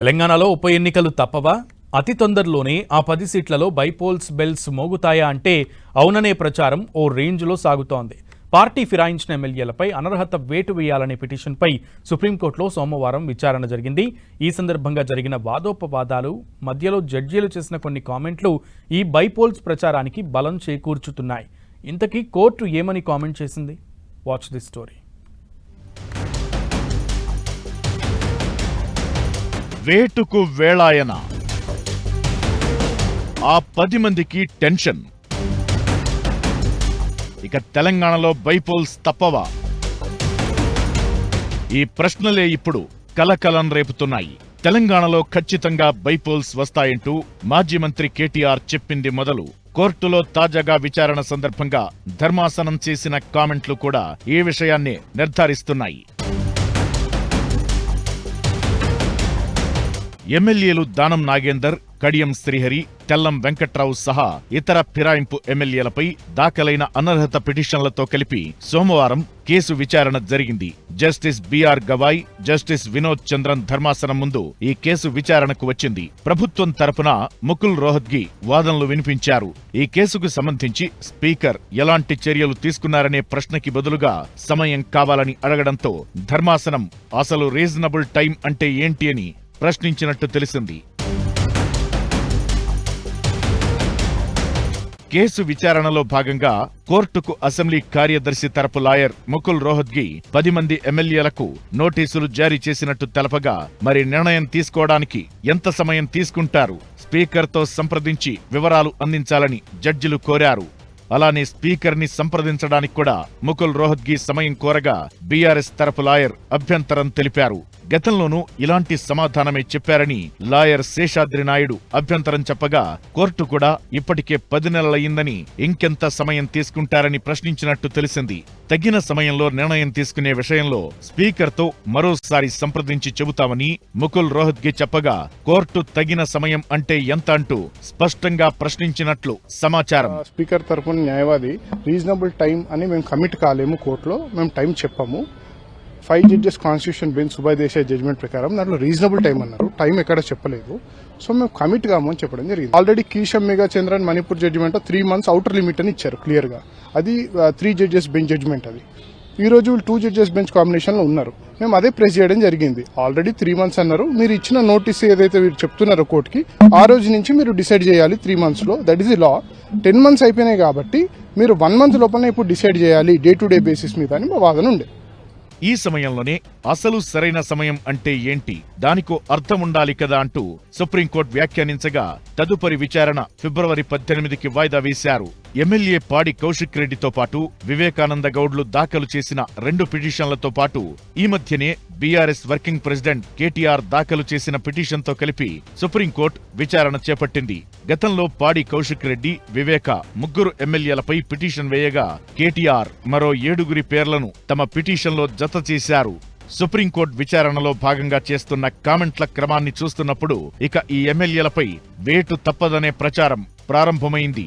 తెలంగాణలో ఉప ఎన్నికలు తప్పవా? అతి తొందరలోనే ఆ 10 సీట్లలో బైపోల్స్ బెల్స్ మోగుతాయా అంటే అవుననే ప్రచారం ఓ రేంజ్లో సాగుతోంది. పార్టీ ఫిరాయించిన ఎమ్మెల్యేలపై అనర్హత వేటు వేయాలనే పిటిషన్పై సుప్రీంకోర్టులో సోమవారం విచారణ జరిగింది. ఈ సందర్భంగా జరిగిన వాదోపవాదాలు మధ్యలో జడ్జీలు చేసిన కొన్ని కామెంట్లు ఈ బైపోల్స్ ప్రచారానికి బలం చేకూర్చుతున్నాయి. ఇంతకీ కోర్టు ఏమని కామెంట్ చేసింది? Watch this story. వేటుకు వేళాయన, ఆ 10 మందికి టెన్షన్. ఇక తెలంగాణలో బైపోల్స్ తప్పవా? ఈ ప్రశ్నలే ఇప్పుడు కలకలం రేపుతున్నాయి. తెలంగాణలో ఖచ్చితంగా బైపోల్స్ వస్తాయంటూ మాజీ మంత్రి కేటీఆర్ చెప్పింది మొదలు కోర్టులో తాజాగా విచారణ సందర్భంగా ధర్మాసనం చేసిన కామెంట్లు కూడా ఈ విషయాన్ని నిర్ధారిస్తున్నాయి. ఎమ్మెల్యేలు దానం నాగేందర్, కడియం శ్రీహరి, తెల్లం వెంకట్రావు సహా ఇతర ఫిరాయింపు ఎమ్మెల్యేలపై దాఖలైన అనర్హత పిటిషన్లతో కలిపి సోమవారం కేసు విచారణ జరిగింది. Justice BR Gavai, justice Vinod Chandran ధర్మాసనం ముందు ఈ కేసు విచారణకు వచ్చింది. ప్రభుత్వం తరపున ముకుల్ రోహత్గి వాదనలు వినిపించారు. ఈ కేసుకు సంబంధించి స్పీకర్ ఎలాంటి చర్యలు తీసుకున్నారనే ప్రశ్నకి బదులుగా సమయం కావాలని అడగడంతో ధర్మాసనం అసలు రీజనబుల్ టైం అంటే ఏంటి అని ప్రశ్నించినట్టు తెలిసింది. కేసు విచారణలో భాగంగా కోర్టుకు అసెంబ్లీ కార్యదర్శి తరపు లాయర్ ముకుల్ రోహత్గి 10 మంది ఎమ్మెల్యేలకు నోటీసులు జారీ చేసినట్టు తెలపగా, మరి నిర్ణయం తీసుకోవడానికి ఎంత సమయం తీసుకుంటారు? స్పీకర్తో సంప్రదించి వివరాలు అందించాలని జడ్జిలు కోరారు. అలానే స్పీకర్ని సంప్రదించడానికి కూడా ముకుల్ రోహత్గి సమయం కోరగా బీఆర్ఎస్ తరపు లాయర్ అభ్యంతరం తెలిపారు. గతంలోనూ ఇలాంటి సమాధానమే చెప్పారని లాయర్ శేషాద్రి నాయుడు అభ్యంతరం చెప్పగా, కోర్టు కూడా ఇప్పటికే 10 నెలలయ్యిందని ఇంకెంత సమయం తీసుకుంటారని ప్రశ్నించినట్టు తెలిసింది. తగిన సమయంలో నిర్ణయం తీసుకునే విషయంలో స్పీకర్తో మరోసారి సంప్రదించి చెబుతామని ముకుల్ రోహత్గి చెప్పగా, కోర్టు తగిన సమయం అంటే ఎంత అంటూ స్పష్టంగా ప్రశ్నించినట్లు సమాచారం. స్పీకర్ తరపున న్యాయవాది రీజనబుల్ టైం అని మేము కమిట్ కాలేము, కోర్టులో మేము టైం చెప్పాము. 5 judges constitution bench Subhash Desai judgment ప్రకారం దాంట్లో రీజనబుల్ టైం అన్నారు, టైం ఎక్కడ చెప్పలేదు. సో మేము కమిట్ కాము అని చెప్పడం జరిగింది. Already Keisham Megha Chandran Manipur judgment 3 months outer limit అని ఇచ్చారు క్లియర్ గా. అది 3 జడ్జెస్ బెంచ్ జడ్జిమెంట్. అది ఈ రోజు 2 జడ్జెస్ బెంచ్ కాంబినేషన్ లో ఉన్నారు. మేము అదే ప్రెస్ చేయడం జరిగింది. ఆల్రెడీ 3 months అన్నారు. మీరు ఇచ్చిన నోటీస్ ఏదైతే మీరు చెప్తున్నారో కోర్టుకి, ఆ రోజు నుంచి మీరు డిసైడ్ చేయాలి 3 months లో. That is the law. 10 months అయిపోయినాయి కాబట్టి మీరు 1 month లోపలనే ఇప్పుడు డిసైడ్ చేయాలి డే టు డే బేసిస్ మీద అని మా వాదన ఉండే. ఈ సమయంలోనే అసలు సరైన సమయం అంటే ఏంటి, దానికో అర్థం ఉండాలి కదా అంటూ సుప్రీంకోర్టు వ్యాఖ్యానించగా, తదుపరి విచారణ ఫిబ్రవరి 18కి వాయిదా వేశారు. ఎమ్మెల్యే పాడి కౌశిక్ రెడ్డితో పాటు వివేకానంద గౌడ్లు దాఖలు చేసిన 2 పిటిషన్లతో పాటు ఈ మధ్యనే బీఆర్ఎస్ వర్కింగ్ ప్రెసిడెంట్ కేటీఆర్ దాఖలు చేసిన పిటిషన్తో కలిపి సుప్రీంకోర్టు విచారణ చేపట్టింది. గతంలో పాడి కౌశిక్ రెడ్డి, వివేక ముగ్గురు ఎమ్మెల్యేలపై పిటిషన్ వేయగా, కేటీఆర్ మరో 7 పేర్లను తమ పిటిషన్లో జత చేశారు. సుప్రీంకోర్టు విచారణలో భాగంగా చేస్తున్న కామెంట్ల క్రమాన్ని చూస్తున్నప్పుడు ఇక ఈ ఎమ్మెల్యేలపై వేటు తప్పదనే ప్రచారం ప్రారంభమైంది.